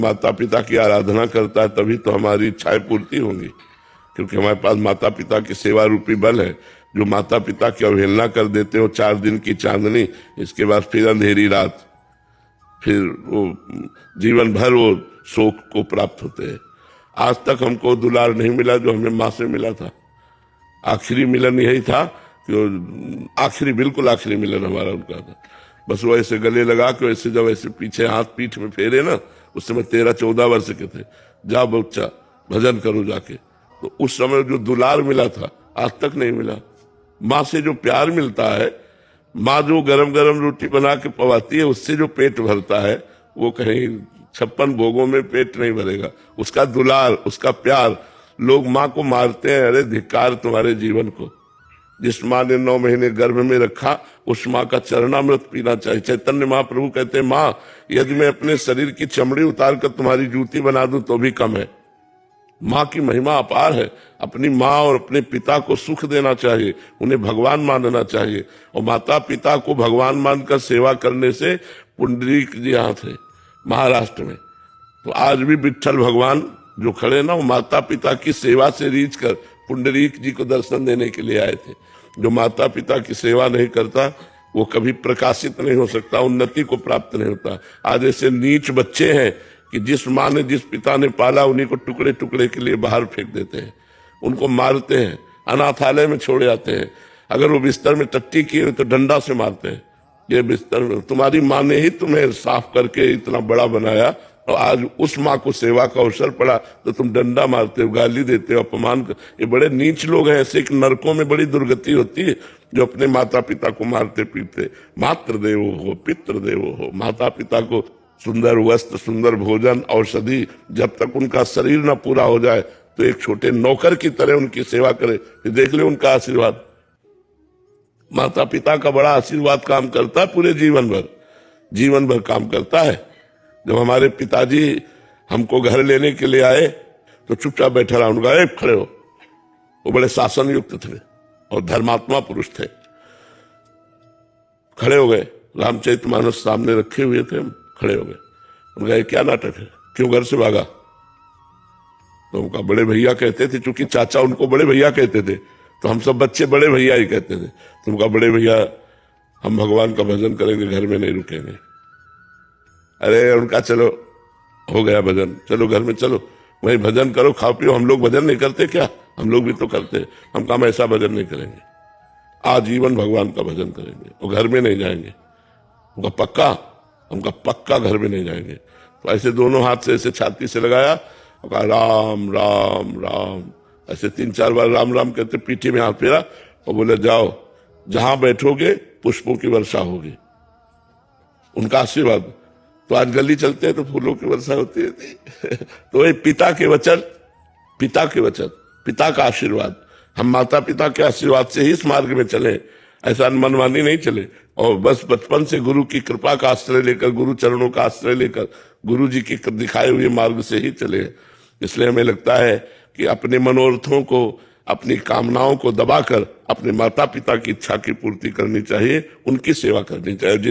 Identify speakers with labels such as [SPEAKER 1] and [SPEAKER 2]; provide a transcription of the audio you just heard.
[SPEAKER 1] माता पिता की आराधना करता है तभी तो हमारी इच्छाएं पूर्ति होंगी, क्योंकि हमारे पास माता पिता की सेवा रूपी बल है। जो माता पिता की अवहेलना कर देते हो 4 दिन की चांदनी, इसके बाद फिर अंधेरी रात, फिर वो जीवन भर वो शोक को प्राप्त होते हैं। आज तक हमको दुलार नहीं मिला जो हमें माँ से मिला था। आखिरी मिलन यही था कि आखिरी, बिल्कुल आखिरी मिलन हमारा उनका था। बस वो ऐसे गले लगा के वैसे जब ऐसे पीछे हाथ पीठ में फेरे ना, उस समय 13-14 वर्ष के थे, जा बच्चा भजन करो जाके। तो उस समय जो दुलार मिला था आज तक नहीं मिला। माँ से जो प्यार मिलता है, माँ जो गरम गरम रोटी बना के पवाती है, उससे जो पेट भरता है वो कहीं 56 भोगों में पेट नहीं भरेगा। उसका दुलार, उसका प्यार। लोग माँ को मारते हैं, अरे धिक्कार तुम्हारे जीवन को। जिस माँ ने 9 महीने गर्भ में रखा, उस माँ का चरणामृत पीना चाहिए। चैतन्य महाप्रभु कहते हैं, माँ यदि मैं अपने शरीर की चमड़ी उतार कर तुम्हारी जूती बना दूं तो भी कम है। माँ की महिमा अपार है। अपनी माँ और अपने पिता को सुख देना चाहिए, उन्हें भगवान मानना चाहिए। और माता पिता को भगवान मानकर सेवा करने से पुंडरीक जी यहाँ थे महाराष्ट्र में, तो आज भी विट्ठल भगवान जो खड़े ना, वो माता पिता की सेवा से रीझ कर पुंडरीक जी को दर्शन देने के लिए आए थे। जो माता पिता की सेवा नहीं करता वो कभी प्रकाशित नहीं हो सकता, उन्नति को प्राप्त नहीं होता। आज ऐसे नीच बच्चे हैं कि जिस माँ ने, जिस पिता ने पाला, उन्हीं को टुकड़े टुकड़े के लिए बाहर फेंक देते हैं, उनको मारते हैं, अनाथालय में छोड़ जाते हैं। अगर वो बिस्तर में टट्टी किए तो डंडा से मारते हैं। ये बिस्तर में तुम्हारी माँ ने ही तुम्हें साफ करके इतना बड़ा बनाया, और आज उस माँ को सेवा का अवसर पड़ा तो तुम डंडा मारते हो, गाली देते हो, अपमान कर। ये बड़े नीच लोग हैं। ऐसे कि नरकों में बड़ी दुर्गति होती है जो अपने माता पिता को मारते पीटते। मातृ देवो हो पितृ देवो हो। माता पिता को सुंदर वस्त्र, सुंदर भोजन, औषधि, जब तक उनका शरीर न पूरा हो जाए तो एक छोटे नौकर की तरह उनकी सेवा करे, फिर देख ले उनका आशीर्वाद। माता पिता का बड़ा आशीर्वाद काम करता है, पूरे जीवन भर काम करता है। जब हमारे पिताजी हमको घर लेने के लिए आए तो चुपचाप बैठा रहा, उनका खड़े हो। वो बड़े शासन युक्त थे और धर्मात्मा पुरुष थे। खड़े हो गए, रामचरितमानस सामने रखे हुए थे, खड़े हो गए। उनका ये क्या नाटक है, क्यों घर से भागा? तो उनका बड़े भैया कहते थे, चूंकि चाचा उनको बड़े भैया कहते थे तो हम सब बच्चे बड़े भैया ही कहते थे। तो उनका बड़े भैया, हम भगवान का भजन करेंगे, घर में नहीं रुकेंगे। अरे उनका चलो हो गया भजन, चलो घर में चलो, वही भजन करो, खाओ पियो। हम लोग भजन नहीं करते क्या? हम लोग भी तो करते। हम काम ऐसा भजन नहीं करेंगे, आजीवन भगवान का भजन करेंगे और घर में नहीं जाएंगे। उनका पक्का, उनका पक्का घर में नहीं जाएंगे। तो ऐसे दोनों हाथ से ऐसे छाती से लगाया और कहा राम राम राम, ऐसे 3-4 बार राम राम कहते, पीठी में हाथ फेरा और बोले जाओ, जहां बैठोगे पुष्पों की वर्षा होगी। उनका आशीर्वाद। तो आज गली चलते हैं तो फूलों की वर्षा होती है। तो ये पिता के वचन, पिता का आशीर्वाद। हम माता पिता के आशीर्वाद से ही इस मार्ग में चले, ऐसा मनमानी नहीं चले। और बस बचपन से गुरु की कृपा का आश्रय लेकर, गुरु चरणों का आश्रय लेकर, गुरु जी के दिखाए हुए मार्ग से ही चले। इसलिए हमें लगता है कि अपने मनोरथों को, अपनी कामनाओं को दबाकर अपने माता पिता की इच्छा की पूर्ति करनी चाहिए, उनकी सेवा करनी चाहिए।